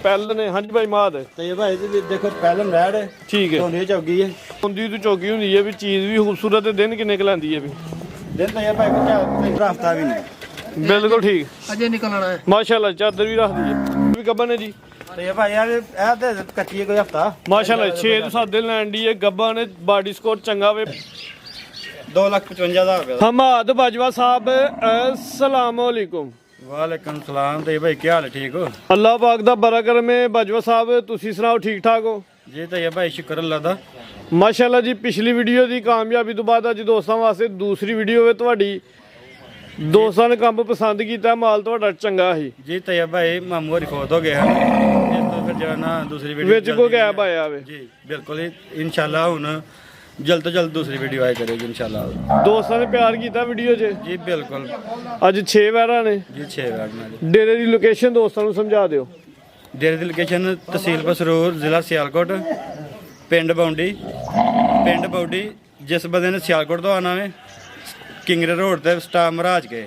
ਪਹਿਲ ਨੇ। ਹਾਂਜੀ ਭਾਈ ਮਾਦ ਤੇ ਭਾਈ ਜੀ ਦੇਖੋ ਪਹਿਲਨ ਰੈਡ ਹੈ, ਠੀਕ ਹੈ। ਧੋਨੀ ਚੌਗੀ ਹੈ, ਹੁੰਦੀ ਤੋਂ ਚੌਕੀ ਹੁੰਦੀ ਹੈ ਵੀ ਚੀਜ਼ ਵੀ ਖੂਬਸੂਰਤ ਹੈ। ਦਿਨ ਕਿੰਨੇ ਕੁ ਲੈਂਦੀ ਹੈ ਵੀ? ਦਿਨ ਤਾਂ ਇਹ ਭਾਈ ਕੋਈ ਹਫਤਾ ਵੀ ਨਹੀਂ, ਬਿਲਕੁਲ ਠੀਕ, ਅਜੇ ਨਿਕਲਣਾ ਹੈ। ਮਾਸ਼ਾਅੱਲਾ। ਚਾਦਰ ਵੀ ਰੱਖਦੀ ਹੈ, ਵੀ ਗੱਬਨ ਹੈ ਜੀ। ਤੇ ਭਾਈ ਯਾਰ ਇਹ ਤੇ ਕੱਚੀ ਹੈ ਕੋਈ ਹਫਤਾ। ਮਾਸ਼ਾਅੱਲਾ 6 ਤੋਂ 7 ਦਿਨ ਲੈਣ ਦੀ ਹੈ। ਗੱਬਨ ਨੇ ਬਾਡੀ ਸਕੋਰ ਚੰਗਾ ਵੇ। 2,55,000 ਰੁਪਏ। ਹਮਾਦ ਬਾਜਵਾ ਸਾਹਿਬ अस्सलाम वालेकुम। ਵਾਲੇਕਮ ਸਲਾਮ। ਤੇ ਭਾਈ ਕੀ ਹਾਲ ਹੈ, ਠੀਕ ਹੋ? ਅੱਲਾਹ ਪਾਕ ਦਾ ਬੜਾ ਕਰਮ ਹੈ। ਬਾਜਵਾ ਸਾਹਿਬ ਤੁਸੀਂ ਸੁਣਾਓ, ਠੀਕ ਠਾਕ ਹੋ? ਜੀ ਤਾਂ ਇਹ ਭਾਈ ਸ਼ੁਕਰ ਅੱਲਾ ਦਾ। ਮਾਸ਼ਾਅੱਲਾ ਜੀ। ਪਿਛਲੀ ਵੀਡੀਓ ਦੀ ਕਾਮਯਾਬੀ ਤੋਂ ਬਾਅਦ ਅੱਜ ਦੋਸਤਾਂ ਵਾਸਤੇ ਦੂਸਰੀ ਵੀਡੀਓ ਹੈ ਤੁਹਾਡੀ। ਦੋਸਤਾਂ ਨੇ ਕੰਮ ਪਸੰਦ ਕੀਤਾ, ਮਾਲ ਤੁਹਾਡਾ ਚੰਗਾ ਸੀ। ਜੀ ਤਾਂ ਇਹ ਭਾਈ ਮਾਮੂ ਹੋਰੀ ਫੌਤ ਹੋ ਗਏ ਹਨ, ਇਸ ਤੋਂ ਫਿਰ ਜਿਹੜਾ ਨਾ ਦੂਸਰੀ ਵੀਡੀਓ ਵਿੱਚ ਕੋਈ ਗੈਪ ਆਇਆ ਵੇ। ਜੀ ਬਿਲਕੁਲ ਹੀ ਇਨਸ਼ਾਅੱਲਾ ਹੁਣ ਜਲਦ ਤੋਂ ਜਲਦ ਦੂਸਰੀ ਵੀਡੀਓ ਆਏ ਕਰੇਗੀ ਇਨਸ਼ਾਅੱਲਾ। ਦੋਸਤਾਂ ਨੇ ਪਿਆਰ ਕੀਤਾ ਵੀਡੀਓ 'ਚ। ਜੀ ਬਿਲਕੁਲ। ਅੱਜ 6 ਵੈਰਾਂ ਨੇ। ਜੀ 6 ਵਾਰ ਨਾਲ। ਡੇਰੇ ਦੀ ਲੋਕੇਸ਼ਨ ਦੋਸਤਾਂ ਨੂੰ ਸਮਝਾ ਦਿਓ। ਡੇਰੇ ਦੀ ਲੋਕੇਸ਼ਨ ਤਹਿਸੀਲ ਬਸਰੂਰ, ਜ਼ਿਲ੍ਹਾ ਸਿਆਲਕੋਟ, ਪਿੰਡ ਬੌਡੀ। ਜਿਸ ਬੰਦੇ ਨੇ ਸਿਆਲਕੋਟ ਤੋਂ ਆਉਣਾ ਵੇ, ਕਿੰਗਰੇ ਰੋਡ ਤੇ ਸਟਾਪ ਮਹਾਰਾਜ ਕੇ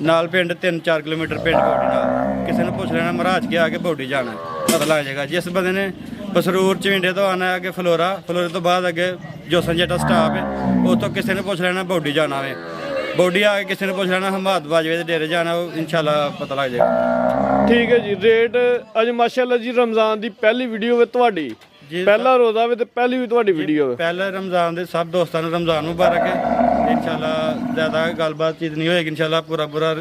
ਨਾਲ ਪਿੰਡ 3-4 ਕਿਲੋਮੀਟਰ ਪਿੰਡ ਬੌਡੀ ਨਾਲ। ਕਿਸੇ ਨੂੰ ਪੁੱਛ ਲੈਣਾ ਮਹਾਰਾਜ ਕੇ ਆ ਕੇ ਬੌਡੀ ਜਾਣਾ, ਪਤਾ ਲੱਗ ਜਾਏਗਾ। ਜਿਸ ਬੰਦੇ ਨੇ ਬਸਰੂਰ ਚਵਿੰਡੇ ਤੋਂ ਆਉਣਾ ਅੱਗੇ ਫਲੋਰੇ ਤੋਂ ਬਾਅਦ ਅੱਗੇ ਜੋਸਨ ਜੱਟਾ ਸਟਾਪ ਹੈ, ਉੱਥੋਂ ਕਿਸੇ ਨੇ ਪੁੱਛ ਲੈਣਾ ਬੌਡੀ ਜਾਣਾ ਵੇ। ਬੌਡੀ ਆ ਕੇ ਕਿਸੇ ਨੇ ਪੁੱਛ ਲੈਣਾ ਹਮਾਦ ਬਾਜਵੇ ਦੇ ਡੇਰੇ ਜਾਣਾ, ਉਹ ਇਨਸ਼ਾਅੱਲਾ ਪਤਾ ਲੱਗ ਜਾਏਗਾ। ਠੀਕ ਹੈ ਜੀ। ਰੇਟ ਅੱਜ ਮਾਸ਼ਾਅੱਲਾ ਜੀ ਰਮਜ਼ਾਨ ਦੀ ਪਹਿਲੀ ਵੀਡੀਓ ਵੇ ਤੁਹਾਡੀ। ਜੀ ਪਹਿਲਾ ਰੋਜ਼ਾ ਵੇ ਤੇ ਪਹਿਲੀ ਵੀ ਤੁਹਾਡੀ ਵੀਡੀਓ ਵੇ। ਪਹਿਲੇ ਰਮਜ਼ਾਨ ਦੇ ਸਭ ਦੋਸਤਾਂ ਨੂੰ ਰਮਜ਼ਾਨ ਮੁਬਾਰਕ ਹੈ। ਇਨਸ਼ਾਅੱਲਾ ਜ਼ਿਆਦਾ ਗੱਲਬਾਤ ਚੀਜ਼ ਨਹੀਂ ਹੋਏਗੀ। ਇਨਸ਼ਾਅੱਲਾ ਪੂਰਾ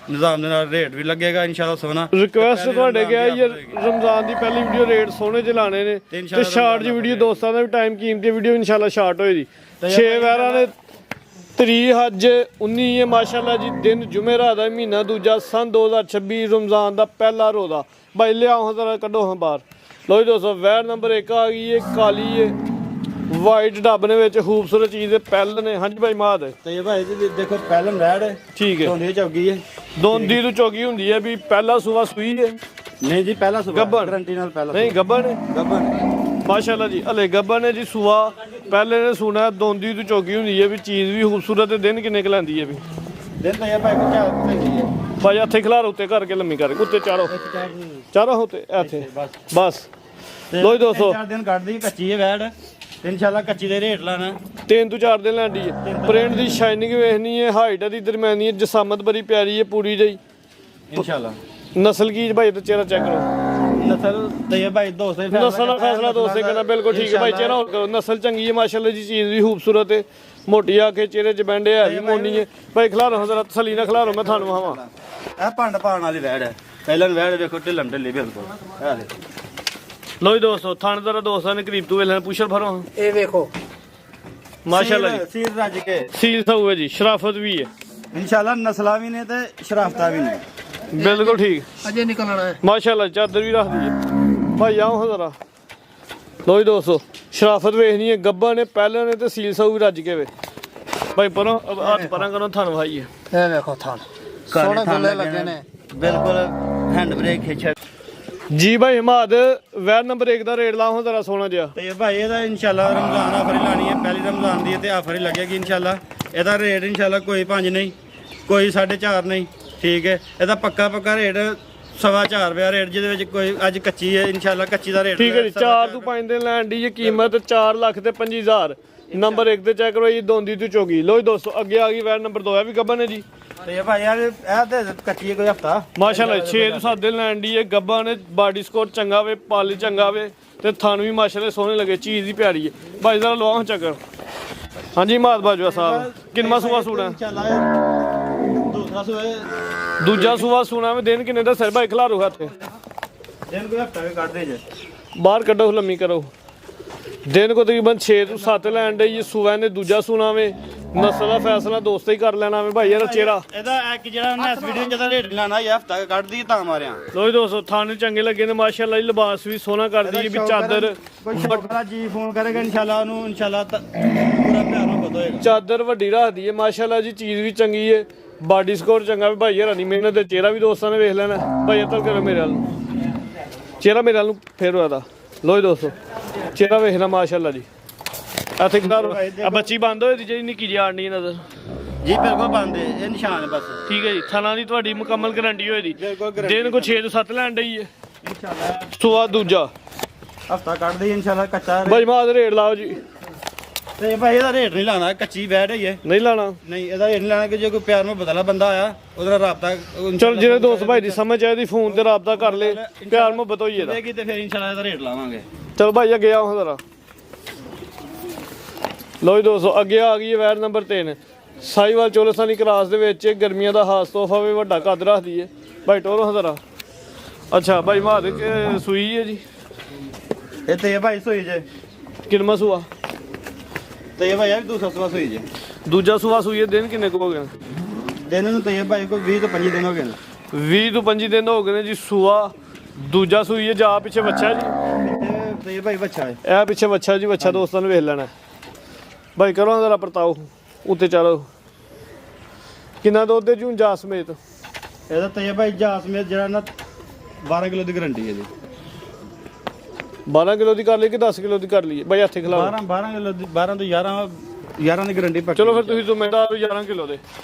ਨਿਜ਼ਾਮ ਦੇ ਨਾਲ ਰੇਟ ਵੀ ਲੱਗੇਗਾ ਇਨਸ਼ਾਅੱਲਾ ਸੋਨਾ। ਰਿਕਵੈਸਟ ਤੁਹਾਡੇ ਗਿਆ ਯਾਰ, ਰਮਜ਼ਾਨ ਦੀ ਪਹਿਲੀ ਵੀਡੀਓ ਰੇਟ ਸੋਹਣੇ ਚ ਲਾਣੇ ਨੇ ਤੇ ਸ਼ਾਰਟ ਜੀ ਵੀਡੀਓ। ਦੋਸਤਾਂ ਦਾ ਵੀ ਟਾਈਮ ਕੀਮਤੀ ਵੀਡੀਓ ਇਨਸ਼ਾਅੱਲਾ ਸ਼ਾਰਟ ਹੋਏਗੀ। 6 ਵੈਰਾਂ ਨੇ। ਤਰੀਕ ਅੱਜ 19 ਹੈ ਮਾਸ਼ਾਅੱਲਾ ਜੀ। ਦਿਨ ਜੁਮੇਰਾਤ ਦਾ, ਮਹੀਨਾ ਦੂਜਾ, ਸਨ 2026, ਰਮਜ਼ਾਨ ਦਾ ਪਹਿਲਾ ਰੋਜ਼ਾ। ਭਾਈ ਲਿਆਓ ਜ਼ਰਾ, ਕੱਢੋ ਹਾਂ ਬਾਹਰ। ਲੋ ਜੀ ਦੋਸਤੋ, ਵੈਰ ਨੰਬਰ 1 ਆ ਗਈ ਹੈ, ਕਾਲੀ ਹੈ, ਵਾਈਟ ਡੱਬਨੇ ਵਿੱਚ ਖੂਬਸੂਰਤ ਚੀਜ਼ ਦੇ ਪਹਿਲ ਨੇ। ਹਾਂਜੀ ਭਾਈ ਮਾਦ ਤੇ ਭਾਈ ਜੀ ਦੇਖੋ ਪਹਿਲਨ ਰੈਡ ਹੈ, ਠੀਕ ਹੈ। ਧੋਨੀ ਚੌਗੀ ਹੈ, ਦੋਂਦੀ ਤੋਂ ਚੌਗੀ ਹੁੰਦੀ ਹੈ ਵੀ ਪਹਿਲਾ ਸੂਆ ਸੂਈ ਹੈ। ਨਹੀਂ ਜੀ ਪਹਿਲਾ ਸੁਬਾ ਗੱਬਨ। ਗਰੰਟੀ ਨਾਲ ਪਹਿਲਾ ਨਹੀਂ ਗੱਬਨ ਹੈ ਗੱਬਨ। ਮਾਸ਼ਾਅੱਲਾ ਜੀ। ਹਲੇ ਗੱਬਨ ਹੈ ਜੀ। ਸੂਆ ਪਹਿਲੇ ਨੇ ਸੁਣਾ ਦੋਂਦੀ ਤੋਂ ਚੌਗੀ ਹੁੰਦੀ ਹੈ ਵੀ ਚੀਜ਼ ਵੀ ਖੂਬਸੂਰਤ ਹੈ। ਦਿਨ ਕਿੰਨੇ ਕੁ ਲੈਂਦੀ ਹੈ ਵੀ? ਦਿਨ ਤਾਂ ਇਹ ਭਾਈ ਕੋਈ ਚਾਹ ਲੈਂਦੀ ਹੈ। ਭਾਈ ਇੱਥੇ ਖਿਲਾਰ ਉੱਤੇ ਕਰਕੇ ਲੰਮੀ ਕਰਕੇ ਉੱਤੇ ਚਾਰੋ ਉੱਤੇ ਇੱਥੇ ਬਸ। ਲੋ ਜੀ ਦੋਸਤੋ, 4 ਦਿਨ ਕੱਢਦੀ ਕੱਚੀ ਹੈ ਵੈੜ ਤੇ ਇਨਸ਼ਾਅੱਲਾ ਕੱਚੀ ਦੇ ਰੇਟ ਲਾਣਾ। 3 ਤੋਂ 4 ਦਿਨ ਲੈਂਦੀ ਹੈ। ਪ੍ਰਿੰਟ ਦੀ ਸ਼ਾਈਨਿੰਗ ਵੇਖਣੀ ਹੈ, ਹਾਈਟ ਦੀ ਦਰਮਿਆਨੀ ਹੈ, ਜਸਾਮਤ ਬੜੀ ਪਿਆਰੀ ਹੈ ਪੂਰੀ ਜਿਹੀ। ਇਨਸ਼ਾਅੱਲਾ ਨਸਲ ਕੀ ਭਾਈ ਤੇ ਚਿਹਰਾ ਚੈੱਕ ਕਰੋ। ਨਸਲ ਤੇ ਇਹ ਭਾਈ ਦੋਸਤ ਨਸਲ ਦਾ ਫੈਸਲਾ ਦੋਸਤੇ ਕਰਨਾ ਬਿਲਕੁਲ ਠੀਕ ਹੈ ਭਾਈ। ਚਿਹਰਾ ਹੋਰ ਕਰੋ। ਨਸਲ ਚੰਗੀ ਹੈ ਮਾਸ਼ਾਅੱਲਾ ਜੀ। ਚੀਜ਼ ਵੀ ਖੂਬਸੂਰਤ ਹੈ, ਮੋਟੀ ਆ ਕੇ ਚਿਹਰੇ 'ਚ ਬੈਂਡੇ ਹੈ ਵੀ ਮੋਨੀ ਹੈ। ਭਾਈ ਖਿਲਾਰੋ ਜ਼ਰਾ, ਤਸੱਲੀ ਨਾਲ ਖਿਲਾਰੋ, ਮੈਂ ਤੁਹਾਨੂੰ ਹਵਾਂ। ਇਹ ਭੰਡ ਪਾਣ ਵਾਲੀ ਵੈੜ ਹੈ। ਪਹਿਲਾਂ ਵੈੜ ਵੇਖੋ ਢਿੱਲਮ ਢਿੱਲੀ ਬਿਲਕੁਲ। ਇਹ ਦੇ ਲੋ ਜੀ ਦੋਸਤੋ, ਥਣ ਜ਼ਰਾ ਦੋਸਤਾਂ ਨੇ ਕਰੀਬ ਤੋਂ ਵੇਲਣਾ ਪੁੱਛਰ ਭਰੋ। ਇਹ ਵੇਖੋ ਮਾਸ਼ਾਅੱਲਾ ਜੀ। ਸੀਰ ਰੱਜ ਕੇ ਸੀਲ ਸਾਊ ਹੈ ਜੀ, ਸ਼ਰਾਫਤ ਵੀ ਹੈ ਇਨਸ਼ਾਅੱਲਾ। ਨਸਲਾਂ ਵੀ ਨੇ ਤੇ ਸ਼ਰਾਫਤਾਂ ਵੀ ਨੇ। ਬਿਲਕੁਲ ਠੀਕ, ਅਜੇ ਨਿਕਲਣਾ ਹੈ। ਮਾਸ਼ਾਅੱਲਾ। ਚਾਦਰ ਵੀ ਰੱਖਦੀ ਹੈ ਭਾਈ। ਆਓ ਜ਼ਰਾ। ਲੋ ਜੀ ਦੋਸਤੋ, ਸ਼ਰਾਫਤ ਵੇਖਣੀ ਹੈ। ਗੱਬਾ ਨੇ ਪਹਿਲਾਂ ਨੇ ਤੇ ਸੀਲ ਸਾਊ ਵੀ ਰੱਜ ਕੇ ਵੇ। ਭਾਈ ਪਰੋਂ ਹੱਥ ਪਰਾਂ ਕਰੋ, ਥਣ ਭਾਈ ਹੈ। ਇਹ ਵੇਖੋ ਥਾਨ ਸੋਹਣੇ ਗੁੱਲੇ ਲੱਗੇ ਨੇ ਬਿਲਕੁਲ। ਹੈਂਡ ਬ੍ਰੇਕ ਖਿੱਚਿਆ ਜੀ ਭਾਈ ਹਮਾਦ। ਵੈਰ ਨੰਬਰ 1 ਦਾ ਰੇਟ ਲਾਓ ਜ਼ਰਾ ਸੋਹਣਾ ਜਿਹਾ। ਤੇ ਭਾਈ ਇਹਦਾ ਇਨਸ਼ਾਅੱਲਾ ਰਮਜ਼ਾਨ ਆਫਰ ਹੀ ਲਾਣੀ ਹੈ। ਪਹਿਲੀ ਰਮਜ਼ਾਨ ਦੀ ਹੈ ਤੇ ਆਫਰ ਹੀ ਲੱਗੇਗੀ ਇਨਸ਼ਾਅੱਲਾ। ਇਹਦਾ ਰੇਟ ਇਨਸ਼ਾਅੱਲਾ ਕੋਈ 5 ਨਹੀਂ, ਕੋਈ 4.5 ਨਹੀਂ, ਠੀਕ ਹੈ। ਇਹਦਾ ਪੱਕਾ ਰੇਟ 4.25 ਰੁਪਇਆ ਰੇਟ, ਜਿਹਦੇ ਵਿੱਚ ਕੋਈ ਅੱਜ ਕੱਚੀ ਹੈ ਇਨਸ਼ਾਅੱਲਾ। ਕੱਚੀ ਦਾ ਰੇਟ ਠੀਕ ਹੈ ਜੀ। 4 ਤੋਂ 5 ਦਿਨ ਲੈਣ ਦੀ ਕੀਮਤ 4,25,000। ਨੰਬਰ 1 ਤੇ ਚੈੱਕ ਕਰੋ ਜੀ, ਦੋਂਦੀ ਤੋਂ ਚੌਗੀ। ਲੋ ਜੀ ਦੋਸਤੋ, ਅੱਗੇ ਆ ਗਈ ਵੈਰ ਨੰਬਰ 2 ਹੈ ਵੀ ਗੱਬਨ ਹੈ ਜੀ। ਤੇ ਭਾਈ ਯਾਰ ਇਹ ਤੇ ਕੱਚੀ ਹੈ ਕੋਈ ਹਫਤਾ। ਮਾਸ਼ਾਅੱਲਾ 6 ਤੋਂ 7 ਦਿਨ ਲੈਣ ਦੀ ਹੈ। ਗੱਬਾ ਨੇ ਬਾਡੀ ਸਕੋਰ ਚੰਗਾ ਵੇ, ਪਾਲੀ ਚੰਗਾ ਵੇ ਤੇ ਥਣ ਵੀ ਮਾਸ਼ਾਅੱਲਾ ਸੋਹਣੇ ਲੱਗੇ। ਚੀਜ਼ ਦੀ ਪਿਆਰੀ ਹੈ ਭਾਈ। ਜ਼ਰਾ ਲਵਾਓ ਚੱਕਰ। ਹਾਂਜੀ ਮਾਦ ਬਾਜਵਾ ਸਾਹਿਬ, ਕਿੰਨਾ ਸੂਆ ਸੂਣਾ? ਇਨਸ਼ਾਅੱਲਾ ਦੂਸਰਾ ਸੂਏ ਦੂਜਾ ਸੂਆ ਸੂਣਾ ਵੇ। ਦਿਨ ਕਿੰਨੇ ਦਾ ਸਿਰ ਭਾਈ ਖਿਲਾਰੋ ਹੱਥ। ਦਿਨ ਕੋਈ ਹਫਤਾ ਵੀ ਕੱਢਦੇ ਜੇ। ਬਾਹਰ ਕੱਢੋ, ਲੰਮੀ ਕਰੋ। ਦਿਨ ਕੋ ਤਕਰੀਬਨ 6 ਤੋਂ 7 ਲੈਣ ਦੇ ਜੀ। ਸੂਆ ਨੇ ਦੂਜਾ ਸੂਣਾ ਵੇ। ਨਸਲ ਦਾ ਫੈਸਲਾ ਦੋਸਤ ਹੀ ਕਰ ਲੈਣਾ ਵੇ ਭਾਈ। ਯਾਰ ਚਿਹਰਾ ਇਹਦਾ ਇੱਕ ਜਿਹੜਾ ਉਹਨੇ ਇਸ ਵੀਡੀਓ ਜਿਹਦਾ ਰੇਟ ਲਾਣਾ ਇਹ ਹਫਤਾ ਕੱਢਦੀ ਤਾਂ ਮਾਰਿਆ। ਲੋ ਜੀ ਦੋਸਤੋ, ਥਣ ਚੰਗੇ ਲੱਗੇ ਨੇ ਮਾਸ਼ਾਅੱਲਾ ਜੀ। ਲਿਬਾਸ ਵੀ ਸੋਹਣਾ ਕਰਦੀ ਹੈ ਵੀ। ਚਾਦਰ ਕੋਈ ਛੋਟਾ ਜੀ ਫੋਨ ਕਰੇਗਾ ਇਨਸ਼ਾਅੱਲਾ ਉਹਨੂੰ ਇਨਸ਼ਾਅੱਲਾ ਪੂਰਾ ਪਿਆਰ ਮੁਹੱਬਤ ਹੋਏਗਾ। ਚਾਦਰ ਵੱਡੀ ਰੱਖਦੀ ਹੈ ਮਾਸ਼ਾਅੱਲਾ ਜੀ। ਚੀਜ਼ ਵੀ ਚੰਗੀ ਹੈ, ਬਾਡੀ ਸਕੋਰ ਚੰਗਾ ਵੀ ਭਾਈ। ਯਾਰ ਨਹੀਂ ਮਿਹਨਤ ਤੇ ਚਿਹਰਾ ਵੀ ਦੋਸਤਾਂ ਨੇ ਵੇਖ ਲੈਣਾ ਭਾਈ। ਅਤਲ ਕਰੋ ਮੇਰੇ ਵੱਲ ਨੂੰ, ਚਿਹਰਾ ਮੇਰੇ ਵੱਲ ਨੂੰ ਫੇਰ ਹੋਇਆ। ਲੋ ਜੀ ਦੋਸਤੋ, ਚਿਹਰਾ ਵੇਖਣਾ ਮਾਸ਼ਾਅੱਲਾ ਜੀ। ਇੱਥੇ ਆ ਬੱਚੀ ਬੰਦ ਹੋਈ ਦੀ ਜਿਹੜੀ ਨਿੱਕੀ ਜਿਹੀ ਆੜਨੀ ਨਜ਼ਰ। ਜੀ ਬਿਲਕੁਲ ਬੰਦ ਹੈ, ਇਹ ਨਿਸ਼ਾਨ ਬਸ। ਠੀਕ ਹੈ ਜੀ। ਥਣਾ ਦੀ ਤੁਹਾਡੀ ਮੁਕੰਮਲ ਗਾਰੰਟੀ ਹੋਈ ਦੀ। ਬਿਲਕੁਲ ਦਿਨ ਕੋ 6 ਤੋਂ 7 ਲੈਣ ਡਈ ਹੈ। ਸੂਆ ਦੂਜਾ ਹਫਤਾ ਕੱਢਦੇ ਇਨਸ਼ਾਅੱਲਾ ਕੱਚਾ ਬਾਈ ਮਾਂ ਦਾ ਰੇਟ ਲਾਓ ਜੀ। ਤੇ ਭਾਈ ਇਹਦਾ ਰੇਟ ਨਹੀਂ ਲਾਣਾ, ਕੱਚੀ ਬੈਠ ਹੀ ਹੈ। ਨਹੀਂ ਲਾਣਾ ਨਹੀਂ ਇਹਦਾ ਰੇਟ ਨਹੀਂ ਲਾਣਾ ਕਿ ਜੇ ਕੋਈ ਪਿਆਰ ਨੂੰ ਬਦਲਾ ਬੰਦਾ ਆਇਆ ਉਹਦਾ ਰਾਬਤਾ ਚਲ ਜਿਹੜੇ ਦੋਸਤ ਭਾਈ ਦੀ ਸਮਝ ਆਏ ਦੀ ਫੋਨ ਤੇ ਰਾਬਤਾ ਕਰ ਲੈ, ਪਿਆਰ ਮੁਹੱਬਤ ਹੋਈ ਇਹਦਾ। ਤੇ ਫਿਰ ਇਨਸ਼ਾਅੱਲਾ ਇਹਦਾ ਰੇਟ ਲਾਵਾਂਗੇ। ਚਲ ਭਾਈ ਅੱਗੇ ਆਓ ਜ਼ਰਾ। ਲੋ ਜੀ ਦੋਸਤੋ ਅੱਗੇ ਆ ਗਈ ਹੈ ਵੈਰ ਨੰਬਰ 3 ਸਾਈਵਾਲ ਚੋਲਸਾਨੀ ਕਰਾਸ ਦੇ ਵਿੱਚ ਗਰਮੀਆਂ ਦਾ ਖਾਸ ਤੋਹਫਾ ਵੀ ਵੱਡਾ ਕੱਦ ਰੱਖਦੀ ਹੈ ਭਾਈ ਟੋਰੋ ਜ਼ਰਾ। ਅੱਛਾ ਭਾਈ ਮਾਂ ਦੇ ਸੂਈ ਹੈ ਜੀ ਇਹ ਤੇ ਭਾਈ ਸੋਈ ਜੇ ਕਿੰਨਾ ਸੂਆ ਤੇ ਭਾਈ ਇਹ ਵੀ ਦੂਸਰਾ ਸੂਆ ਸੋਈ ਜੇ ਦੂਜਾ ਸੂਆ ਸੂਈ ਹੈ। ਦਿਨ ਕਿੰਨੇ ਕੁ ਹੋ ਗਏ ਨੇ? ਦਿਨ ਨੂੰ ਤੇ ਭਾਈ ਕੋਈ 20 ਤੋਂ 25 ਦਿਨ ਹੋ ਗਏ ਨੇ। 20 ਤੋਂ 25 ਦਿਨ ਹੋ ਗਏ ਨੇ ਜੀ। ਸੂਆ ਦੂਜਾ ਸੂਈ ਹੈ। ਜਾ ਪਿੱਛੇ ਬੱਚਾ ਜੀ ਤੇ ਭਾਈ ਬੱਚਾ ਹੈ ਇਹ ਪਿੱਛੇ ਬੱਚਾ ਜੀ। ਬੱਚਾ ਦੋਸਤਾਂ ਨੂੰ ਵੇਖ ਲੈਣਾ ਭਾਈ। ਕਰੋ ਜ਼ਰਾ ਪਰਤਾਓ ਉੱਤੇ ਚਲੋ। ਕਿੰਨਾ ਦੁੱਧ ਦੇ ਜੂੰ ਜਾ ਸਮੇਤ? ਇਹਦਾ ਤੇ ਭਾਈ ਜਾਸਮੇਤ ਜਿਹੜਾ ਨਾ 12 ਕਿਲੋ ਦੀ ਗਾਰੰਟੀ ਹੈ ਜੀ। 12 ਕਿਲੋ ਦੀ ਕਰ ਲਈ ਕਿ 10 ਕਿਲੋ ਦੀ ਕਰ ਲਈ ਬਾਈ? ਹੱਥੇ ਖਿਲਾ 12 ਕਿਲੋ ਦੀ 12 ਤੋਂ 11 ਦੀ ਗਾਰੰਟੀ ਪੱਕੀ। ਚਲੋ ਫਿਰ ਤੁਸੀਂ ਜ਼ਿੰਮੇਦਾਰ 11 ਕਿਲੋ ਦੇ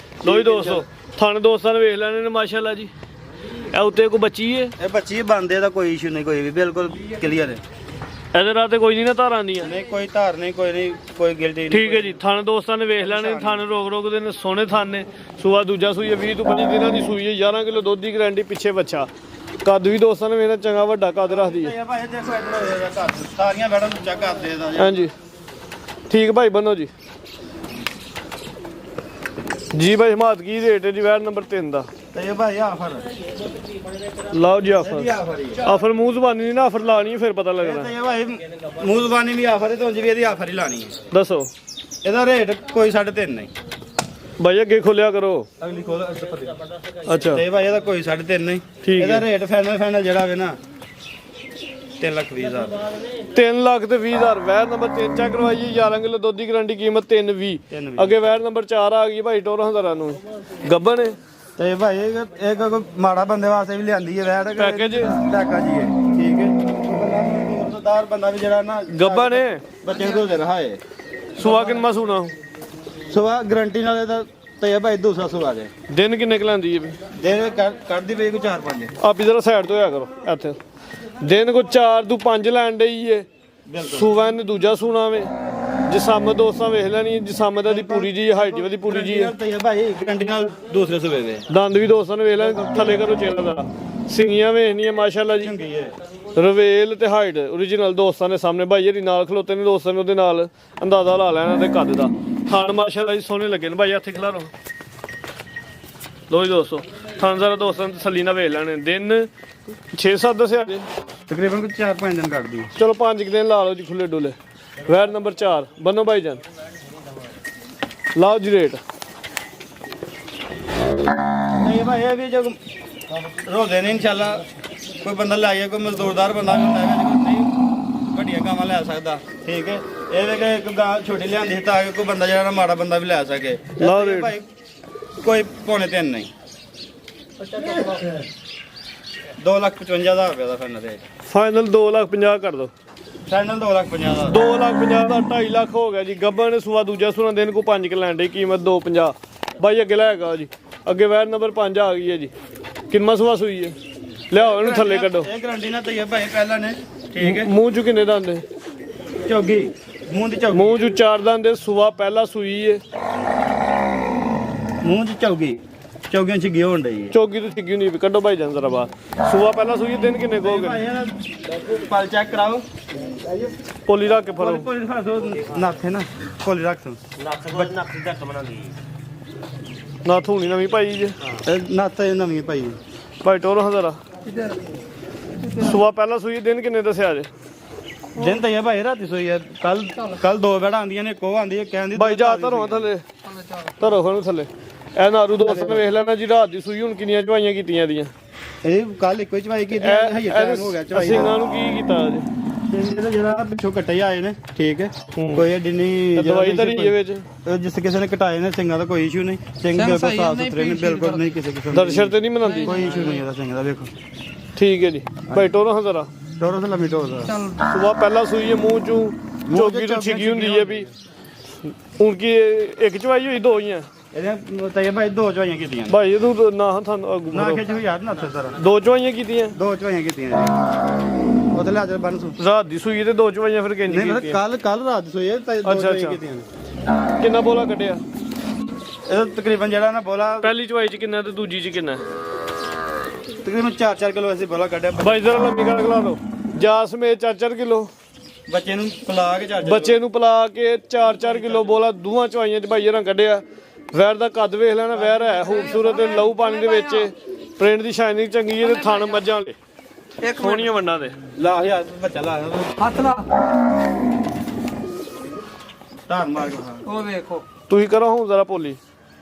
ਲੋ ਜੀ ਦੋਸਤੋ। ਥਣ ਦੋਸਤਾਂ ਨੇ ਵੇਖ ਲੈਣੇ ਨੇ ਮਾਸ਼ਾਅੱਲਾ ਜੀ। ਇਹ ਉੱਤੇ ਕੋਈ ਬੱਚੀ ਹੈ? ਇਹ ਬੱਚੀ ਬੰਦੇ ਦਾ ਕੋਈ ਇਸ਼ੂ ਨਹੀਂ, ਕੋਈ ਵੀ ਬਿਲਕੁਲ ਕਲੀਅਰ ਹੈ। ਇਹਦੇ ਰਾਤ ਤੇ ਕੋਈ ਨਹੀਂ ਨਾ ਧਾਰਾਂ ਦੀਆਂ? ਨਹੀਂ ਕੋਈ ਧਾਰ ਨਹੀਂ, ਕੋਈ ਨਹੀਂ, ਕੋਈ ਗਿਲਟੀ ਨਹੀਂ। ਠੀਕ ਹੈ ਜੀ। ਥਣ ਦੋਸਤਾਂ ਨੇ ਵੇਖ ਲੈਣੇ। ਥਣ ਰੋਕ ਦੇ ਨੇ ਸੋਹਣੇ ਥਣ ਨੇ। ਸੂਆ ਦੂਜਾ ਸੂਈ ਹੈ। 20 ਤੋਂ 25 ਦਿਨਾਂ ਦੀ ਸੂਈ ਹੈ। 11 ਕਿਲੋ ਦੁੱਧ ਦੀ ਗਾਰੰਟੀ। ਪਿੱਛੇ ਬੱਚਾ ਕੱਦ ਵੀ ਦੋਸਤਾਂ ਨੇ ਵੇਖਣਾ ਚੰਗਾ ਵੱਡਾ ਕੱਦ ਰੱਖਦੀ ਹੈ। ਭਾਈ ਦੇਖੋ ਇੱਧਰ ਘਰ ਸਾਰੀਆਂ ਬੈਠਾਂ ਨੂੰ ਚੈੱਕ ਕਰਦੇ ਇਹਦਾ ਜੀ। ਹਾਂਜੀ ਠੀਕ ਭਾਈ ਬੰਨੋ ਜੀ। ਜੀ ਭਾਈ ਹਮਾਤ ਕੀ ਰੇਟ ਹੈ ਜੀ ਵੈਰ ਨੰਬਰ 3 ਦਾ? ਤੇ ਭਾਈ ਆਫਰ ਲਾਓ ਜੀ ਆਫਰ। ਆਫਰ ਹੀ ਆਫਰ ਮੂੰਹ ਜ਼ਬਾਨੀ ਨਹੀਂ ਨਾ ਆਫਰ ਲਾਣੀ ਹੈ ਫਿਰ ਪਤਾ ਲੱਗਣਾ। ਤੇ ਭਾਈ ਮੂੰਹ ਜ਼ਬਾਨੀ ਵੀ ਆਫਰ ਹੈ ਤੇ ਉਂਝ ਵੀ ਇਹਦੀ ਆਫਰ ਹੀ ਲਾਣੀ ਹੈ। ਦੱਸੋ ਇਹਦਾ ਰੇਟ ਕੋਈ 3.5 ਨਹੀਂ। ਭਾਈ ਅੱਗੇ ਖੋਲਿਆ ਕਰੋ। ਅਗਲੀ ਖੋਲ ਅੱਛਾ ਤੇ ਭਾਈ ਇਹਦਾ ਕੋਈ 3.5 ਨਹੀਂ। ਠੀਕ ਇਹਦਾ ਹੈ। ਰੇਟ ਫਾਈਨਲ ਜਿਹੜਾ ਹੋਵੇ ਨਾ 3,20,000। 3 ਲੱਖ ਤੇ 20,000 ਵੈਰ ਨੰਬਰ 3 ਚੈੱਕ ਕਰਵਾਈਏ। 11 ਕਿਲੋ ਦੁੱਧ ਦੀ ਗਾਰੰਟੀ ਕੀਮਤ 320। ਅੱਗੇ ਵੈਰ ਨੰਬਰ 4 ਆ ਗਈ ਭਾਈ 14000 ਨੂੰ ਗੱਬਨ ਹੈ। ਤੇ ਭਾਈ ਇਹ ਕੋਈ ਮਾੜਾ ਬੰਦੇ ਵਾਸਤੇ ਵੀ ਲਿਆਂਦੀ ਹੈ ਵੈਟ ਪੈਕੇਜ ਪੈਕੇਜ ਹੀ ਹੈ। ਠੀਕ ਹੈ। ਦੂਰਦਾਰ ਬੰਦਾ ਵੀ ਜਿਹੜਾ ਨਾ ਗੱਬਨ ਹੈ। ਬੱਚੇ ਨੂੰ ਦੇ ਰਹਾ ਹੈ। ਸੁਆ ਕਿੰਨਾ ਸੁਣਾ ਸੁਬਾ ਗਾਰੰਟੀ ਨਾਲ ਇਹਦਾ ਤੇ ਭਾਈ ਦੂਸਰਾ ਸੁਬਾ ਦੇ ਦਿਨ ਕਿੰਨੇ ਕਲਾਂਦੀ ਹੈ? ਦੇ ਕੱਢਦੀ ਪਈ ਕੋਈ 4-5। ਆਪ ਇਧਰ ਸਾਈਡ ਤੋਂ ਹੋਇਆ ਕਰੋ ਇੱਥੇ। ਦਿਨ ਕੋ 4 ਤੋਂ 5 ਲੈਣ ਡਈ ਏ। ਸੂਆ ਨੇ ਦੂਜਾ ਸੂਣਾ ਵੇ। ਜਸਾਮਤ ਦੋਸਤਾਂ ਵੇਖ ਲੈਣੀ। ਜਸਾਮਤ ਦੀ ਪੂਰੀ ਜੀ ਹਾਈਟ ਦੀ ਪੂਰੀ ਜੀ ਹੈ। ਤੇ ਭਾਈ ਗਾਰੰਟੀ ਨਾਲ ਦੂਸਰੇ ਸੁਬੇ ਦੇ ਦੰਦ ਵੀ ਦੋਸਤਾਂ ਨੇ ਵੇਖ ਲੈਣ। ਥੱਲੇ ਕਰੋ ਚੇਲਾ ਦਾ ਸਿੰਗੀਆਂ ਵੇਖਣੀਆਂ ਮਾਸ਼ਾਅੱਲਾ ਜੀ। ਚੰਗੀ ਹੈ। ਰਵੇਲ ਤੇ ਹਾਈਟ ਓਰੀਜਨਲ ਦੋਸਤਾਂ ਨੇ ਸਾਹਮਣੇ ਭਾਈ ਜਿਹੜੀ ਨਾਲ ਖਲੋਤੇ ਨੇ ਦੋਸਤਾਂ ਨੇ ਉਹਦੇ ਨਾਲ ਅੰਦਾਜ਼ਾ ਲਾ ਲੈਣਾ ਤੇ ਕੱਦ ਦਾ। ਥਣ ਮਾਸ਼ਾਅੱਲਾ ਜੀ ਸੋਹਣੇ ਲੱਗੇ ਨੇ ਭਾਈ। ਹੱਥੇ ਖਿਲਾਰੋ ਲੋ ਜੀ ਦੋਸਤੋ। ਥਣ ਜ਼ਰਾ ਦੋਸਤਾਂ ਨੇ ਤਸੱਲੀ ਨਾਲ ਵੇਖ ਲੈਣੇ। ਦਿਨ 6-7 ਦੱਸਿਆ ਜੀ। ਤਕਰੀਬਨ ਕੋਈ 4-5 ਦਿਨ ਕੱਢਦੀ। ਚਲੋ 5 ਦਿਨ ਲਾ ਲਓ ਜੀ ਖੁੱਲੇ ਡੁੱਲੇ। ਵੈਰ ਨੰਬਰ 4 ਬੰਨੋ ਭਾਈ ਜਾਨ। ਲਾਓ ਜੀ ਰੇਟ। ਨਹੀਂ ਭਾਈ ਇਹ ਵੀ ਜੋ ਰੋਦੇ ਨੇ ਇਨਸ਼ਾਅੱਲਾ ਕੋਈ ਬੰਦਾ ਲਾਈਏ ਕੋਈ ਮਜ਼ਦੂਰਦਾਰ ਬੰਦਾ ਵੀ ਹੁੰਦਾ ਹੈ ਨਹੀਂ ਵੱਡੀਆਂ ਗਾਵਾਂ ਲੈ ਸਕਦਾ। ਠੀਕ ਹੈ। ਇਹ ਵੀ ਕਿ ਇੱਕ ਗਾਂ ਛੋਟੀ ਲਿਆਂਦੀ ਤਾਂ ਕਿ ਕੋਈ ਬੰਦਾ ਜਿਹੜਾ ਨਾ ਮਾੜਾ ਬੰਦਾ ਵੀ ਲੈ ਸਕੇ। ਲਓ ਰੇਟ। ਭਾਈ ਕੋਈ 2.5 ਨਹੀਂ। 2,55,000 ਰੁਪਏ ਦਾ ਫਾਈਨਲ ਰੇਟ। ਫਾਈਨਲ 2,50,000 ਕਰ ਦੋ। ਫਾਈਨਲ 2,50,000 2,50,000 ਦਾ 2.5 ਲੱਖ ਹੋ ਗਿਆ ਜੀ। ਗੱਬਨ ਸੂਆ ਦੂਜਾ ਸੂਣਾ ਦਿਨ ਕੋ 5 ਕਿ ਲੈਣ ਦੀ ਕੀਮਤ 250। ਬਾਈ ਅੱਗੇ ਲੈਗਾ ਜੀ। ਅੱਗੇ ਵੈਰ ਨੰਬਰ 5 ਆ ਗਈ ਹੈ ਜੀ। ਕਿੰਨਾ ਸੂਆ ਸੂਈ ਹੈ? ਲਿਆਓ ਇਹਨੂੰ ਥੱਲੇ ਕੱਢੋ। ਇਹ ਗਾਰੰਟੀ ਨਾਲ ਤਈਏ ਭਾਈ ਪਹਿਲਾਂ ਨੇ। ਠੀਕ ਹੈ। ਮੂੰਹ ਚ ਕਿੰਨੇ ਦੰਦ ਨੇ? ਚੌਗੀ ਮੂੰਹ ਦੀ ਚੌਗੀ। ਮੂੰਹ ਚ 4 ਦੰਦ ਦੇ। ਸੂਆ ਪਹਿਲਾ ਸੂਈ ਹੈ। ਮੂੰਹ ਦੀ ਚੌਗੀ ਚੌਗੀਆਂ ਚ ਗਿਓ ਹੁੰਦੀ ਚੌਗੀ ਤੋਂ ਠਿੱਗੀ ਨਹੀਂ ਵੀ ਕੱਢੋ ਭਾਈ ਜਾਨ ਜ਼ਰਾ ਬਾਹਰ। ਸੂਆ ਪਹਿਲਾ ਸੂਈ ਦਿਨ ਕਿੰਨੇ ਕੁ ਹੋ ਗਏ? ਪਲ ਚੈੱਕ ਕਰਾਓ। ਪੋਲੀ ਰੱਖ ਕੇ ਫੜੋ। ਕੋਲੀ ਖਾਸੋ ਨਾਥੇ ਨਾ ਕੋਲੀ ਰੱਖ ਨਾ ਥੂਣੀ ਨਵੀਂ ਭਾਈ ਜੀ। ਨਾਥੇ ਨਵੀਂ ਭਾਈ ਭਾਈ ਟੋਰੋ ਜ਼ਰਾ। ਸੂਆ ਪਹਿਲਾ ਸੂਈ ਦਿਨ ਕਿੰਨੇ ਦੱਸਿਆ ਜੇ? ਦਿਨ ਤਾਂ ਇਹ ਭਾਈ ਰਾਤੀ ਸੋਈ ਹੈ। ਕੱਲ 2 ਬੈੜਾਂ ਆਉਂਦੀਆਂ ਨੇ ਕੋ ਆਉਂਦੀ ਹੈ ਕਹਿੰਦੀ ਭਾਈ ਜਾ ਧਰੋ ਥੱਲੇ ਧਰੋ ਖਣੂ ਥੱਲੇ। ਇਹ ਨਾਰੂ ਦੋਸਤ ਨੇ ਵੇਖ ਲੈਣਾ ਜੀ। ਰਾਤ ਦੀ ਸੂਈ ਹੁਣ ਕਿੰਨੀਆਂ ਚਵਾਈਆਂ ਕੀਤੀਆਂ ਇਹਦੀਆਂ? ਇਹ ਕੱਲ ਇੱਕੋ ਹੀ ਚਵਾਈ ਕੀਤੀ ਹਜੇ ਟਾਈਮ ਹੋ ਗਿਆ ਚਵਾਈ। ਸਿੰਘਾਂ ਨੂੰ ਕੀ ਕੀਤਾ ਅਜੇ? ਜਿਹੜਾ ਪਿੱਛੋਂ ਕੱਟੇ ਆਏ ਨੇ। ਠੀਕ ਹੈ। ਕੋਈ ਐਡੀ ਨਹੀਂ ਦਵਾਈ ਧਰੀ ਦੇ ਵਿੱਚ। ਜਿਸ ਕਿਸੇ ਨੇ ਕਟਾਏ ਨੇ ਸਿੰਘਾਂ ਦਾ ਕੋਈ ਇਸ਼ੂ ਨਹੀਂ। ਸਿੰਘ ਬਿਲਕੁਲ ਸਾਫ ਸੁਥਰੇ ਨੇ। ਬਿਲਕੁਲ ਨਹੀਂ ਕਿਸੇ ਕਿਸਮ ਦਰਸ਼ਨ ਤੇ ਨਹੀਂ ਮਨਾਉਂਦੀ। ਕੋਈ ਇਸ਼ੂ ਨਹੀਂ ਇਹਦਾ ਸਿੰਘ ਦਾ। ਵੇਖੋ ਠੀਕ ਹੈ ਜੀ। ਭਾਈ ਟੋਰੋ ਜ਼ਰਾ। ਡੋਰੋ ਸੇ ਲੰਮੀ ਡੋਰ ਦਾ ਸੁਬਾ ਪਹਿਲਾ ਸੂਈ ਹੈ। ਮੂੰਹ ਚੋਂ ਚੋਗੀ ਤੋਂ ਛਿੱਗੀ ਹੁੰਦੀ ਹੈ ਵੀ। ਹੁਣ ਕੀ ਇੱਕ ਚਵਾਈ ਹੋਈ 2 ਹੀ ਆ? ਇਹਦੇ ਤਈਆ ਭਾਈ 2 ਚਵਾਈਆਂ ਕੀਤੀਆਂ ਨੇ। ਭਾਈ ਇਹਨੂੰ ਨਾ ਤੁਹਾਨੂੰ ਆਗੂ ਨਾ ਕਰੋ। ਖਿੱਚੋ ਯਾਰ ਨਾ ਉੱਥੇ ਸਰ 2 ਚਵਾਈਆਂ ਕੀਤੀਆਂ 2 ਚਵਾਈਆਂ ਕੀਤੀਆਂ ਜੀ। ਉਹਦੇ ਲਿਆ ਬੰਨ ਸੂ ਰਾਤ ਦੀ ਸੂਈ ਤੇ 2 ਚਵਾਈਆਂ ਫਿਰ ਕਿੰਨੀ ਨਹੀਂ ਕੀਤੀਆਂ? ਮਤਲਬ ਕੱਲ ਰਾਤ ਸੋਈ ਹੈ 2 ਅੱਛਾ, ਚਵਾਈਆਂ ਅੱਛਾ। ਕੀਤੀਆਂ ਨੇ। ਕਿੰਨਾ ਬੋਲਾ ਕੱਢਿਆ? ਇਹਦਾ ਤਕਰੀਬਨ ਜਿਹੜਾ ਨਾ ਬੋਲਾ ਪਹਿਲੀ ਚਵਾਈ ਚ ਕਿੰਨਾ ਤੇ ਦੂਜੀ ਚ ਕਿੰਨਾ? ਤਕਰੀਬਨ 4-4 ਕਿਲੋ ਅਸੀਂ ਬੋਲਾ ਕੱਢਿਆ। ਬਾਈ ਜ਼ਰਾ ਲੰਮੀ ਕਰ ਖਲਾ ਲਓ। ਜਾਸ ਮੇ 4-4 ਕਿਲੋ ਬੱਚੇ ਨੂੰ ਪਿਲਾ ਕੇ ਚਾਰ ਬੱਚੇ ਨੂੰ ਪਿਲਾ ਕੇ 4-4 ਕਿਲੋ ਬੋਲਾ ਦੋਵਾਂ ਚਵਾਈਆਂ ਚ ਭਾਈ ਰਾਂ ਕੱਢਿਆ। ਵੈਰ ਦਾ ਕੱਦ ਵੇਖ ਲੈਣਾ, ਵੈਰ ਹੈ ਖੂਬਸੂਰਤ ਤੇ ਲਹੂ ਪਾਣੀ ਦੇ ਵਿੱਚ, ਪ੍ਰਿੰਟ ਦੀ ਸ਼ਾਈਨਿੰਗ ਚੰਗੀ ਹੈ ਤੇ ਥਣ ਮੱਝਾਂ ਵਾਲੇ ਸੋਹਣੀਆਂ ਵੰਡਾਂ ਦੇ। ਲਾ ਯਾਰ ਬੱਚਾ ਲਾ ਹੱਥ ਲਾ ਧਾਰ ਮਾਰ ਕੇ ਉਹ ਵੇਖੋ ਤੁਸੀਂ ਕਰੋ ਹੁਣ ਜ਼ਰਾ ਭੋਲੀ।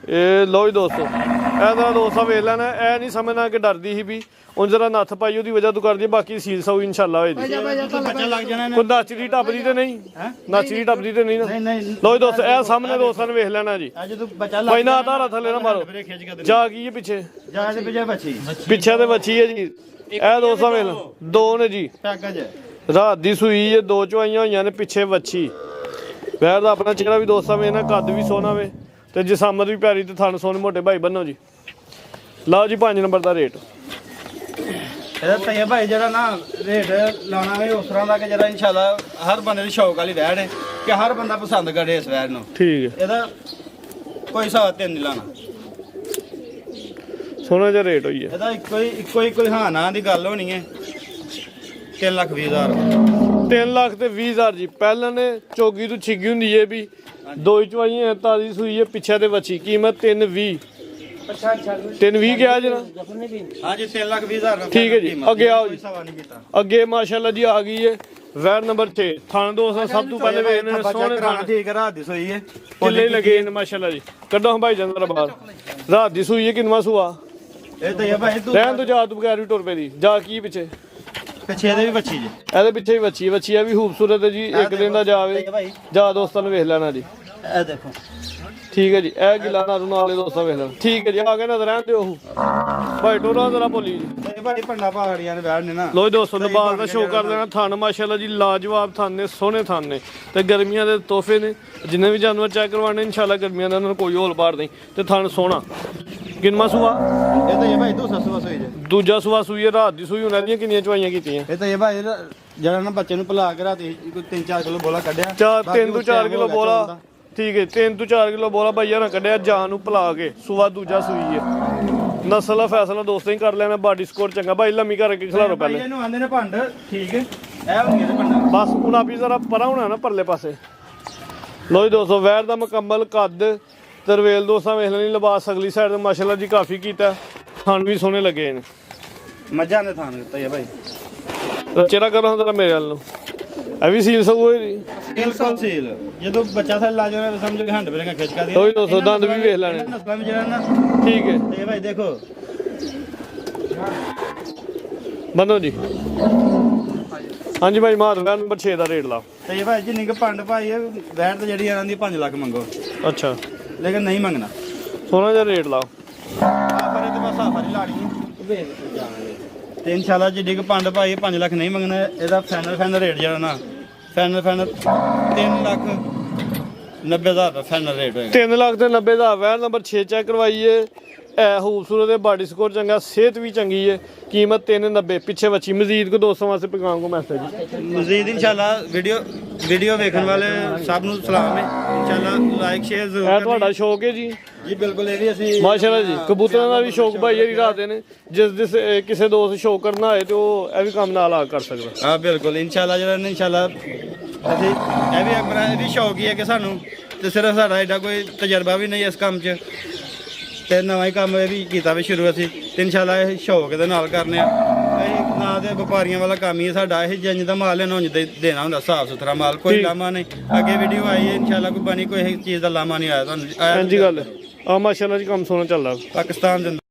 ਇਹ ਲੋ ਜੀ ਦੋਸਤੋ, ਇਹ ਦਾ ਦੋਸਤਾ ਵੇਖ ਲੈਣਾ। ਇਹ ਨਹੀਂ ਸਮਝਣਾ ਕਿ ਡਰਦੀ ਸੀ ਵੀ ਹੁਣ ਜਰਾ ਨੱਥ ਪਾਈ ਉਹਦੀ ਵਜ੍ਹਾ ਤੋਂ ਕਰਦੀ, ਬਾਕੀ ਸੀਲ ਸੌ ਇਨਸ਼ਾਅੱਲਾ ਹੋਏਗੀ। ਬੱਚਾ ਲੱਗ ਜਾਣਾ ਕੋਈ ਨਾਚਰੀ ਟੱਪਦੀ ਤੇ ਨਹੀਂ, ਨਾਚਰੀ ਟੱਪਦੀ ਤੇ ਨਹੀਂ ਨਾ। ਨਹੀਂ ਲੋ ਜੀ ਦੋਸਤੋ, ਇਹ ਸਾਹਮਣੇ ਦੋਸਤਾਂ ਨੇ ਵੇਖ ਲੈਣਾ ਜੀ। ਅੱਜ ਤੂੰ ਬੱਚਾ ਲੱਗ ਭਾਈ ਨਾ ਧਾਰਾ ਥੱਲੇ ਨਾ ਮਾਰੋ। ਜਾ ਕੀ ਹੈ ਪਿੱਛੇ? ਜਾ ਦੇ ਪਿੱਛੇ ਬੱਚੀ ਪਿੱਛੇ ਤੇ ਵੱਛੀ ਹੈ ਜੀ। ਇਹ ਦੋਸਤਾਂ ਵੇਖ ਲਓ, 2 ਨੇ ਜੀ। ਪੈਕੇਜ ਰਾਤ ਦੀ ਸੂਈ ਹੈ, 2 ਚਵਾਈਆਂ ਹੋਈਆਂ ਨੇ, ਪਿੱਛੇ ਵੱਛੀ। ਵੈਰ ਦਾ ਆਪਣਾ ਚਿਹਰਾ ਵੀ ਦੋਸਤਾਂ ਵੇਖਣਾ, ਕੱਦ ਵੀ ਸੋਹਣਾ ਵੇ ਤੇ ਜਸਾਮਤ ਵੀ ਪਿਆਰੀ ਤੇ ਥਣ ਸੋਹਣੇ ਮੋਟੇ। ਭਾਈ ਬੰਨੋ ਜੀ। ਲਓ ਜੀ 5 ਨੰਬਰ ਦਾ ਰੇਟ। ਇਹਦਾ ਤਈਆ ਭਾਈ ਜਿਹੜਾ ਨਾ ਰੇਟ ਲਾਉਣਾ ਹੈ ਉਸ ਤਰ੍ਹਾਂ ਦਾ ਕਿ ਜਿਹੜਾ ਇਨਸ਼ਾਅੱਲਾ ਹਰ ਬੰਦੇ ਦੀ ਸ਼ੌਕ ਵਾਲੀ ਵੈੜ ਹੈ ਕਿ ਹਰ ਬੰਦਾ ਪਸੰਦ ਕਰੇ ਇਸ ਵੈੜ ਨੂੰ। ਠੀਕ ਹੈ, ਇਹਦਾ ਕੋਈ ਹਿਸਾਬ ਤੇ ਨਹੀਂ ਲਾਣਾ। ਸੋਹਣਾ ਜਿਹਾ ਰੇਟ ਹੋਈ ਹੈ। ਇਹਦਾ ਇੱਕੋ ਹੀ ਹਾਂ ਨਾ ਦੀ ਗੱਲ ਹੋਣੀ ਹੈ। 3,20,000 3 ਲੱਖ ਤੇ 20,000 ਜੀ। ਪਹਿਲਾਂ ਨੇ ਚੋਗੀ ਤੋਂ ਛਿੱਗੀ ਹੁੰਦੀ ਹੈ ਵੀ 2 ਚਵਾਈਆਂ ਤਾਜ਼ੀ ਸੂਈ ਹੈ, ਪਿੱਛੇ ਤੇ ਵੱਛੀ। ਕੀਮਤ 3,20। 3,20 ਕਿਹਾ ਜੀ ਨਾ? ਹਾਂਜੀ 3,20,000 ਠੀਕ ਹੈ ਜੀ। ਅੱਗੇ ਆਓ ਜੀ। ਸਵਾ ਨਹੀਂ ਕੀਤਾ ਅੱਗੇ ਮਾਸ਼ਾਅੱਲਾ ਜੀ ਆ ਗਈ ਹੈ ਵੈਰ ਨੰਬਰ 6। ਥਣ ਦੋਸਤਾਂ ਸਭ ਤੋਂ ਪਹਿਲੇ ਵੇਖਣੇ ਨੇ ਸੋਹਣੇ ਥਣ ਠੀਕ ਹੈ। ਰਾਤ ਦੀ ਸੋਈ ਹੈ, ਕਿੱਲੇ ਲੱਗੇ ਨੇ ਮਾਸ਼ਾਅੱਲਾ ਜੀ। ਕੱਢੋ ਹਾਂ ਭਾਈ ਜੰਦਰ ਬਾਹਰ। ਰਾਤ ਦੀ ਸੂਈ ਹੈ, ਕਿੰਨਵਾਂ ਸੂਆ? ਇਹ ਤਈਆ ਭਾਈ ਤੂੰ ਰਹਿਣ ਤੋਂ ਜਾ ਤੂੰ ਬਗੈਰ ਵੀ ਟੁਰ ਪਏ ਦੀ। ਜਾ ਕੀ ਪਿੱਛੇ? ਪਿੱਛੇ ਇਹਦੇ ਵੀ ਬੱਚੀ ਜੀ। ਇਹਦੇ ਪਿੱਛੇ ਹੀ ਵੱਛੀ। ਵੱਛੀ ਇਹ ਵੀ ਖੂਬਸੂਰਤ ਹੈ ਜੀ। ਇੱਕ ਦਿਨ ਦਾ ਜਾਵੇ ਜਾ ਦੋਸਤਾਂ ਨੂੰ ਵੇਖ ਲੈਣਾ ਜੀ। ਇਹ ਦੇਖੋ ਠੀਕ ਹੈ ਜੀ। ਇਹ ਗਿਲਾ ਨਾਰੂ ਨਾਲੇ ਦੋਸਤਾਂ ਵੇਖ ਲੈਣਾ। ਠੀਕ ਹੈ ਜੀ। ਆ ਕੇ ਨਜ਼ਰ ਰਹਿਣ ਦਿਓ ਉਹ ਭਾਈ ਟੋਰਾ ਜ਼ਰਾ ਬੋਲੀ ਜੀ। ਇਹ ਭਾਈ ਪੰਡਾ ਪਹਾੜੀਆਂ ਦੇ ਵੈੜ ਨੇ ਨਾ। ਲੋ ਜੀ ਦੋਸਤੋ, ਨਬਾਜ਼ ਦਾ ਸ਼ੋਅ ਕਰ ਲੈਣਾ। ਥਣ ਮਾਸ਼ਾਅੱਲਾ ਜੀ ਲਾਜਵਾਬ ਥਣ ਨੇ, ਸੋਹਣੇ ਥਣ ਨੇ ਤੇ ਗਰਮੀਆਂ ਦੇ ਤੋਹਫੇ ਨੇ। ਜਿੰਨੇ ਵੀ ਜਾਨਵਰ ਚੈੱਕ ਕਰਵਾਣੇ ਇਨਸ਼ਾਅੱਲਾ ਗਰਮੀਆਂ ਦਾ ਉਹਨਾਂ ਨੂੰ ਕੋਈ ਹੋਲ ਬਾੜ ਨਹੀਂ ਤੇ ਥਣ ਸੋਹਣਾ। ਕਿੰਨਵਾਂ ਸੂਆ? ਇਹ ਤਾਂ ਇਹ ਭਾਈ ਦੂਸਰਾ ਸੂਆ ਸੋਈ ਜੇ। ਦੂਜਾ ਸੂਆ ਸੂਈ ਹੈ। ਰਾਤ ਦੀ ਸੂਈ ਉਹਨਾਂ ਦੀਆਂ ਕਿੰਨੀਆਂ ਚਵਾਈਆਂ ਕੀਤੀਆਂ? ਇਹ ਤਾਂ ਇਹ ਭਾਈ ਜਿਹੜਾ ਨਾ ਬੱਚੇ ਨੂੰ ਭੁਲਾ ਕੇ ਰਾਤੀ ਕੋਈ 3-4 ਕਿਲੋ ਬੋਲਾ ਕੱਢਿਆ। 3 ਤੋਂ 4 ਕਿਲੋ ਬੋਲਾ। ਠੀਕ ਹੈ, 3 ਤੋਂ 4 ਕਿਲੋ ਬੋਲਾ ਭਾਈਆ ਨਾ ਕੱਢਿਆ ਜਾਨ ਨੂੰ ਭੁਲਾ ਕੇ। ਸੂਆ ਦੂਜਾ ਸੂਈ ਹੈ। ਨਸਲ ਦਾ ਫੈਸਲਾ ਦੋਸਤਾਂ ਹੀ ਕਰ ਲੈਣਾ। ਬਾਡੀ ਸਕੋਰ ਚੰਗਾ। ਭਾਈ ਲੰਮੀ ਕਰਕੇ ਖਿਲਾਰੋ ਪਹਿਲੇ। ਇਹਨੂੰ ਆਂਦੇ ਨੇ ਭੰਡ। ਠੀਕ ਹੈ, ਇਹ ਹੁੰਦੀ ਹੈ ਭੰਡ। ਬਸ ਹੁਣ ਆਪੀ ਜ਼ਰਾ ਪਰਾਂ ਹੋਣਾ ਨਾ ਪਰਲੇ ਪਾਸੇ। ਲੋ ਜੀ ਦੋਸਤੋ, ਵੈਰ ਦਾ ਮੁਕੰਮਲ ਕੱਦ ਤਰਵੇਲ ਦੋਸਤਾਂ ਵੇਖ ਲੈਣੀ। ਲਿਬਾਸ ਅਗਲੀ ਸਾਈਡ ਤੇ ਮਾਸ਼ਾਅੱਲਾ ਜੀ ਕਾਫੀ ਕੀਤਾ। ਥਣ ਵੀ ਸੋਹਣੇ ਲੱਗੇ ਨੇ। ਮੱਝਾਂ ਦੇ ਥਾਂ ਦਿੱਤਾ ਹੈ ਭਾਈ। ਚਿਹਰਾ ਕਰੋ ਜਰਾ ਮੇਰੇ ਵੱਲ ਨੂੰ। ਇਹ ਵੀ ਸੀਲ ਸਗੋਂ ਹੋਈ। ਬਿਲਕੁਲ ਸੀਲ। ਜਦੋਂ ਬੱਚਾ ਥੱਲੇ ਲਾ ਜਾਵੇ ਤਾਂ ਸਮਝੋ ਕਿ ਹੰਡ ਬਰੇਗਾ ਖਿੱਚ ਕਰਦੀ। ਲੋ ਜੀ ਦੋਸਤੋ, ਦੰਦ ਵੀ ਵੇਖ ਲੈਣੇ। ਨਸਲਾਂ ਵੀ ਜਿਹੜਾ ਨਾ ਠੀਕ ਹੈ, ਇਹ ਭਾਈ ਦੇਖੋ ਬੰਨੋ ਜੀ। ਹਾਂਜੀ ਭਾਈ ਮਾਰ ਵੈਰ ਨੰਬਰ 6 ਦਾ ਰੇਟ ਲਾ। ਤੇ ਇਹ ਭਾਈ ਜਿੰਨੀ ਕੁ ਭੰਡ ਭਾਈ ਹੈ ਵੈਟ ਤੇ ਜਿਹੜੀ ਇਹਨਾਂ ਦੀ 5 ਲੱਖ ਮੰਗੋ, ਅੱਛਾ, ਲੇਕਿਨ ਨਹੀਂ ਮੰਗਣਾ। ਸੋਹਣਾ ਜਿਹਾ ਰੇਟ ਲਾ। ਆਫਰ ਤੇ ਬਸ ਆਫਰ ਹੀ ਲਾਣੀ ਹੈ। ਤੇ ਇਨਸ਼ਾਅੱਲਾ ਜਿੱਡੀ ਕੁ ਭੰਡ ਭਾਈ 5 ਲੱਖ ਨਹੀਂ ਮੰਗਣਾ। ਇਹਦਾ ਫਾਈਨਲ ਰੇਟ ਜਿਹੜਾ ਨਾ ਫਾਈਨਲ 3,90,000 ਦਾ ਫਾਈਨਲ ਰੇਟ ਹੋਏਗਾ। 3 ਲੱਖ ਤੇ 90 ਦਾ। ਵੈਰ ਨੰਬਰ 6 ਚੈੱਕ ਕਰਵਾਈਏ। ਇਹ ਖੂਬਸੂਰਤ ਹੈ, ਬਾਡੀ ਸਕੋਰ ਚੰਗਾ, ਸਿਹਤ ਵੀ ਚੰਗੀ ਹੈ। ਕੀਮਤ 390। ਪਿੱਛੇ ਬੱਚੀ। ਮਜ਼ੀਦ ਕੋ ਦੋਸਤਾਂ ਵਾਸਤੇ ਪੈਗਾਮ ਕੋ ਮੈਸੇਜ। ਮਜ਼ੀਦ ਇਨਸ਼ਾਅੱਲਾ ਵੀਡੀਓ ਵੇਖਣ ਵਾਲੇ ਸਭ ਨੂੰ ਸਲਾਮ ਹੈ। ਇਨਸ਼ਾਅੱਲਾ ਲਾਈਕ ਸ਼ੇਅਰ ਜ਼ਰੂਰ ਇਹ ਤੁਹਾਡਾ ਸ਼ੌਕ ਹੈ ਜੀ? ਜੀ ਬਿਲਕੁਲ। ਇਹ ਵੀ ਅਸੀਂ ਮਾਸ਼ਾਅੱਲਾ ਜੀ। ਕਬੂਤਰਾਂ ਦਾ ਵੀ ਸ਼ੌਕ ਭਾਈ ਜਿਹੜੀ ਰਾਤ ਦੇ ਨੇ। ਜਿਸ ਕਿਸੇ ਦੋਸਤ ਸ਼ੌਕ ਕਰਨਾ ਹੋਏ ਤੇ ਉਹ ਇਹ ਵੀ ਕੰਮ ਨਾਲ ਆ ਕਰ ਸਕਦਾ। ਹਾਂ ਬਿਲਕੁਲ। ਇਨਸ਼ਾਅੱਲਾ ਜਿਹੜਾ ਨੇ ਇਨਸ਼ਾਅੱਲਾ ਅਸੀਂ ਇਹ ਵੀ ਸ਼ੌਕ ਹੀ ਹੈ ਕਿ ਸਾਨੂੰ ਤੇ ਸਿਰਫ ਸਾਡਾ ਐਡਾ ਕੋਈ ਤਜਰਬਾ ਵੀ ਨਹੀਂ ਇਸ ਕੰਮ 'ਚ ਤੇ ਨਵਾਂ ਹੀ ਕੰਮ ਇਹ ਵੀ ਕੀਤਾ ਵੀ ਸ਼ੁਰੂ ਅਸੀਂ ਤੇ ਇਨਸ਼ਾਅੱਲਾ ਇਹ ਸ਼ੌਕ ਦੇ ਨਾਲ ਕਰਨੇ ਆ। ਇਹ ਨਾ ਦੇ ਵਪਾਰੀਆਂ ਵਾਲਾ ਕੰਮ ਹੀ ਹੈ ਸਾਡਾ। ਇਹ ਜਿੰਜ ਦਾ ਮਾਲ ਹੈ ਉਂਝ ਦੇਣਾ ਹੁੰਦਾ, ਸਾਫ ਸੁਥਰਾ ਮਾਲ। ਕੋਈ ਲਾਮਾ ਨਹੀਂ। ਅੱਗੇ ਵੀਡੀਓ ਆਈ ਹੈ ਇਨਸ਼ਾਅੱਲਾ ਕੋਈ ਬਣੀ ਕੋਈ ਚੀਜ਼ ਦਾ ਲਾਮਾ ਨਹੀਂ ਆਇਆ ਤੁਹਾਨੂੰ। ਹਾਂਜੀ ਗੱਲ ਆ। ਮਾਸ਼ਾਅੱਲਾ ਜੀ ਕੰਮ ਸੋਹਣਾ ਚੱਲਦਾ। ਪਾਕਿਸਤਾਨ ਦੇ